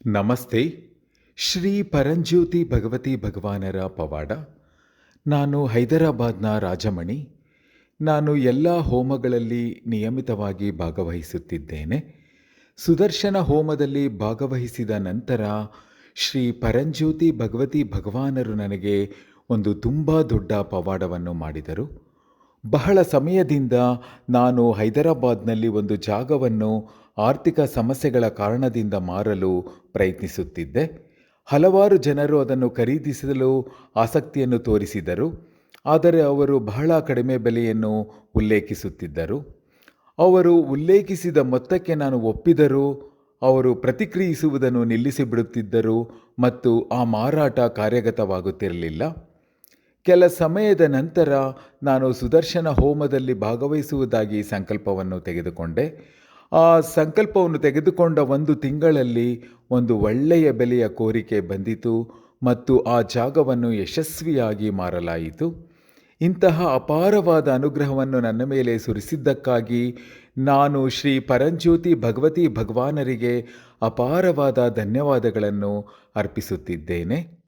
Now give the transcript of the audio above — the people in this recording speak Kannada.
ನಮಸ್ತೆ. ಶ್ರೀ ಪರಂಜ್ಯೋತಿ ಭಗವತಿ ಭಗವಾನರ ಪವಾಡ. ನಾನು ಹೈದರಾಬಾದ್ನ ರಾಜಮಣಿ. ನಾನು ಎಲ್ಲ ಹೋಮಗಳಲ್ಲಿ ನಿಯಮಿತವಾಗಿ ಭಾಗವಹಿಸುತ್ತಿದ್ದೇನೆ. ಸುದರ್ಶನ ಹೋಮದಲ್ಲಿ ಭಾಗವಹಿಸಿದ ನಂತರ ಶ್ರೀ ಪರಂಜ್ಯೋತಿ ಭಗವತಿ ಭಗವಾನರು ನನಗೆ ಒಂದು ತುಂಬ ದೊಡ್ಡ ಪವಾಡವನ್ನು ಮಾಡಿದರು. ಬಹಳ ಸಮಯದಿಂದ ನಾನು ಹೈದರಾಬಾದ್ನಲ್ಲಿ ಒಂದು ಜಾಗವನ್ನು ಆರ್ಥಿಕ ಸಮಸ್ಯೆಗಳ ಕಾರಣದಿಂದ ಮಾರಲು ಪ್ರಯತ್ನಿಸುತ್ತಿದ್ದೆ. ಹಲವಾರು ಜನರು ಅದನ್ನು ಖರೀದಿಸಲು ಆಸಕ್ತಿಯನ್ನು ತೋರಿಸಿದರು. ಆದರೆ ಅವರು ಬಹಳ ಕಡಿಮೆ ಬೆಲೆಯನ್ನು ಉಲ್ಲೇಖಿಸುತ್ತಿದ್ದರು. ಅವರು ಉಲ್ಲೇಖಿಸಿದ ಮೊತ್ತಕ್ಕೆ ನಾನು ಒಪ್ಪಿದರೂ ಅವರು ಪ್ರತಿಕ್ರಿಯಿಸುವುದನ್ನು ನಿಲ್ಲಿಸಿಬಿಡುತ್ತಿದ್ದರು ಮತ್ತು ಆ ಮಾರಾಟ ಕಾರ್ಯಗತವಾಗುತ್ತಿರಲಿಲ್ಲ. ಕೆಲ ಸಮಯದ ನಂತರ ನಾನು ಸುದರ್ಶನ ಹೋಮದಲ್ಲಿ ಭಾಗವಹಿಸುವುದಾಗಿ ಸಂಕಲ್ಪವನ್ನು ತೆಗೆದುಕೊಂಡೆ. ಆ ಸಂಕಲ್ಪವನ್ನು ತೆಗೆದುಕೊಂಡ 1 ತಿಂಗಳಲ್ಲಿ ಒಂದು ಒಳ್ಳೆಯ ಬೆಲೆಯ ಕೋರಿಕೆ ಬಂದಿತು ಮತ್ತು ಆ ಜಾಗವನ್ನು ಯಶಸ್ವಿಯಾಗಿ ಮಾರಲಾಯಿತು. ಇಂತಹ ಅಪಾರವಾದ ಅನುಗ್ರಹವನ್ನು ನನ್ನ ಮೇಲೆ ಸುರಿಸಿದ್ದಕ್ಕಾಗಿ ನಾನು ಶ್ರೀ ಪರಂಜ್ಯೋತಿ ಭಗವತಿ ಭಗವಾನರಿಗೆ ಅಪಾರವಾದ ಧನ್ಯವಾದಗಳನ್ನು ಅರ್ಪಿಸುತ್ತಿದ್ದೇನೆ.